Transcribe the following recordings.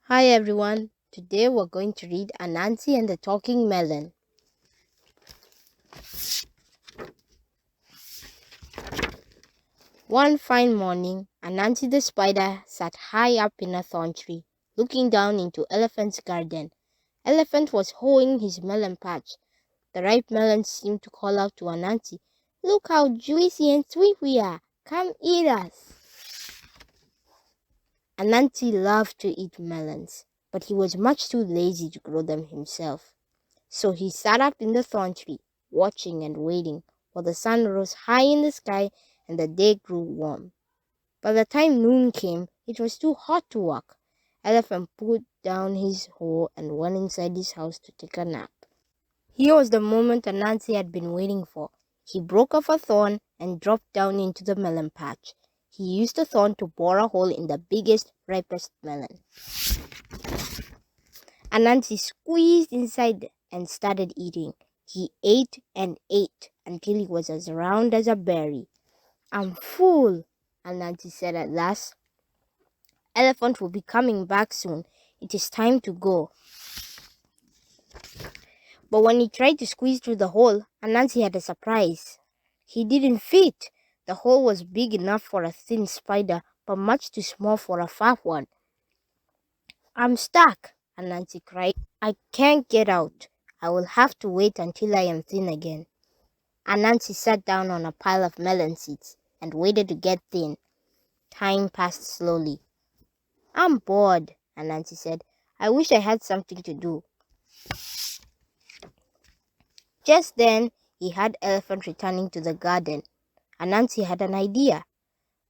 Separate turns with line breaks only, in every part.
Hi everyone, today we're going to read Anansi and the Talking Melon. One fine morning, Anansi the spider sat high up in a thorn tree, looking down into Elephant's garden. Elephant was hoeing his melon patch. The ripe melons seemed to call out to Anansi, "Look how juicy and sweet we are! Come eat us!" Anansi loved to eat melons, but he was much too lazy to grow them himself. So he sat up in the thorn tree, watching and waiting, while the sun rose high in the sky and the day grew warm. By the time noon came, it was too hot to walk. Elephant put down his hoe and went inside his house to take a nap. Here was the moment Anansi had been waiting for. He broke off a thorn and dropped down into the melon patch. He used the thorn to bore a hole in the biggest, ripest melon. Anansi squeezed inside and started eating. He ate and ate until he was as round as a berry. "I'm full," Anansi said at last. "Elephant will be coming back soon. It is time to go." But when he tried to squeeze through the hole, Anansi had a surprise. He didn't fit. The hole was big enough for a thin spider, but much too small for a fat one. "I'm stuck," Anansi cried. "I can't get out. I will have to wait until I am thin again." Anansi sat down on a pile of melon seeds and waited to get thin. Time passed slowly. "I'm bored," Anansi said. "I wish I had something to do." Just then, he heard Elephant returning to the garden. Anansi had an idea.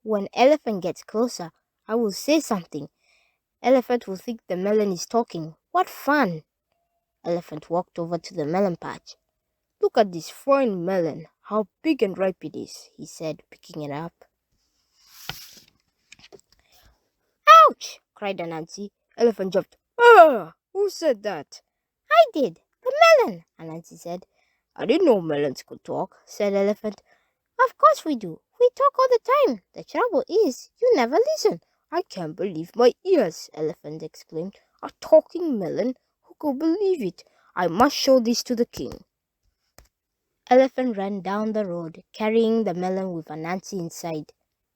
"When Elephant gets closer, I will say something. Elephant will think the melon is talking. What fun!" Elephant walked over to the melon patch. "Look at this fine melon. How big and ripe it is," he said, picking it up. "Ouch!" cried Anansi. Elephant jumped. "Ah! Who said that?" "I did. The melon," Anansi said. "I didn't know melons could talk," said Elephant. "Of course we do. We talk all the time. The trouble is, you never listen." "I can't believe my ears," Elephant exclaimed. "A talking melon? Who could believe it? I must show this to the king." Elephant ran down the road, carrying the melon with Anansi inside.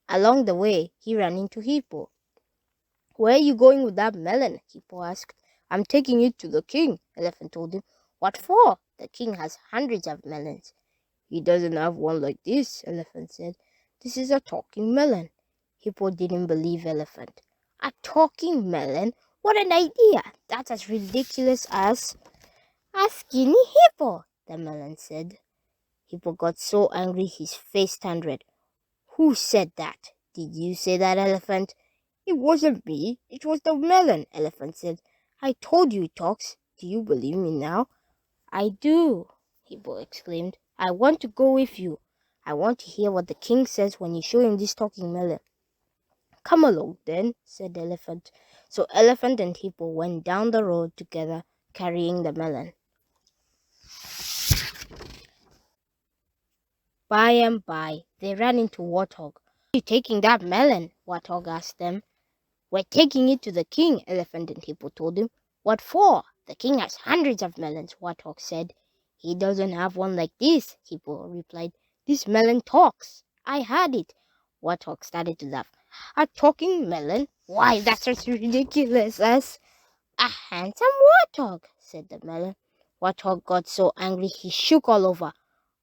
Along the way, he ran into Hippo. "Where are you going with that melon?" Hippo asked. "I'm taking it to the king," Elephant told him. "What for?" "The king has hundreds of melons." "He doesn't have one like this," Elephant said. "This is a talking melon." Hippo didn't believe Elephant. "A talking melon? What an idea! That's as ridiculous as—" "A skinny hippo," the melon said. Hippo got so angry his face turned red. "Who said that? Did you say that, Elephant?" "It wasn't me. It was the melon," Elephant said. "I told you it talks. Do you believe me now?" "I do," Hippo exclaimed. "I want to go with you. I want to hear what the king says when you show him this talking melon." "Come along then," said the Elephant. So Elephant and Hippo went down the road together, carrying the melon. By and by, they ran into Warthog. "Where are you taking that melon?" Warthog asked them. "We're taking it to the king," Elephant and Hippo told him. "What for?" "The king has hundreds of melons," Warthog said. "He doesn't have one like this," Hippo replied. "This melon talks. I heard it." Warthog started to laugh. "A talking melon? Why, that's as ridiculous as—" "A handsome warthog," said the melon. Warthog got so angry he shook all over.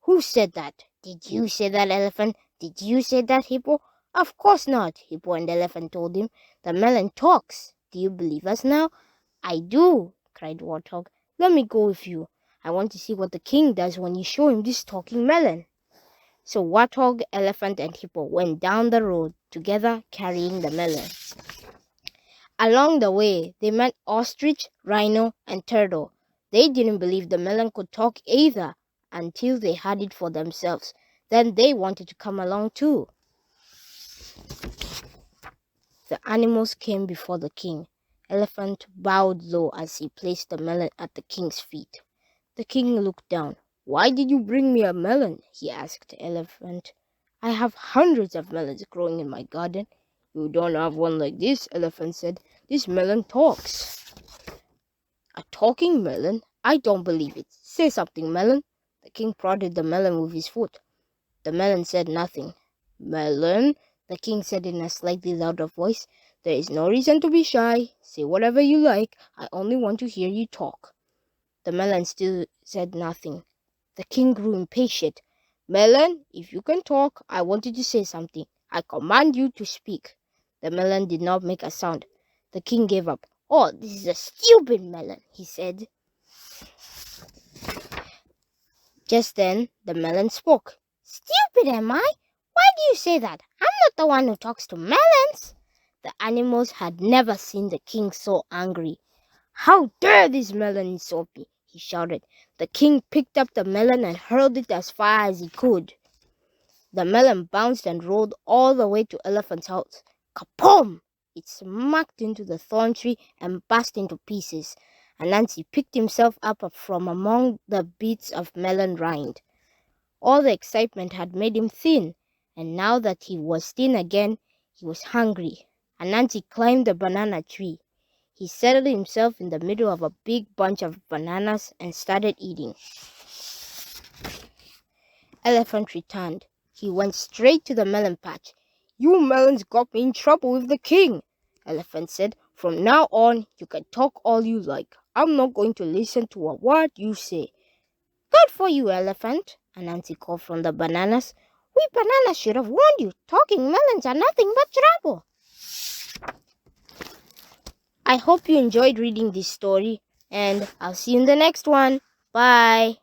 "Who said that? Did you say that, Elephant? Did you say that, Hippo?" "Of course not," Hippo and Elephant told him. "The melon talks. Do you believe us now?" "I do," cried Warthog. "Let me go with you. I want to see what the king does when you show him this talking melon." So Warthog, Elephant, and Hippo went down the road together, carrying the melon. Along the way, they met Ostrich, Rhino, and Turtle. They didn't believe the melon could talk either until they heard it for themselves. Then they wanted to come along too. The animals came before the king. Elephant bowed low as he placed the melon at the king's feet. The king looked down. "Why did you bring me a melon?" he asked Elephant. "I have hundreds of melons growing in my garden. You don't have one like this, Elephant said. This melon talks. A talking melon? I don't believe it. Say something, Melon. The king prodded the melon with his foot. The melon said nothing. Melon, the king said in a slightly louder voice, there is no reason to be shy. Say whatever you like. I only want to hear you talk. The melon still said nothing. The king grew impatient. Melon, if you can talk, I want you to say something. I command you to speak. The melon did not make a sound. The king gave up. Oh, this is a stupid melon, he said. Just then, the melon spoke. Stupid am I? Why do you say that? I'm not the one who talks to melons. The animals had never seen the king so angry. How dare this melon insult me? He shouted. The king picked up the melon and hurled it as far as he could. The melon bounced and rolled all the way to Elephant's house. Kapoom! It smacked into the thorn tree and burst into pieces. Anansi picked himself up from among the bits of melon rind. All the excitement had made him thin, and now that he was thin again, he was hungry. Anansi climbed the banana tree. He settled himself in the middle of a big bunch of bananas and started eating. Elephant returned. He went straight to the melon patch. You melons got me in trouble with the king, Elephant said. From now on, you can talk all you like. I'm not going to listen to a word you say. Good for you, Elephant, Anansi called from the bananas. We bananas should have warned you. Talking melons are nothing but trouble. I hope you enjoyed reading this story, and I'll see you in the next one. Bye.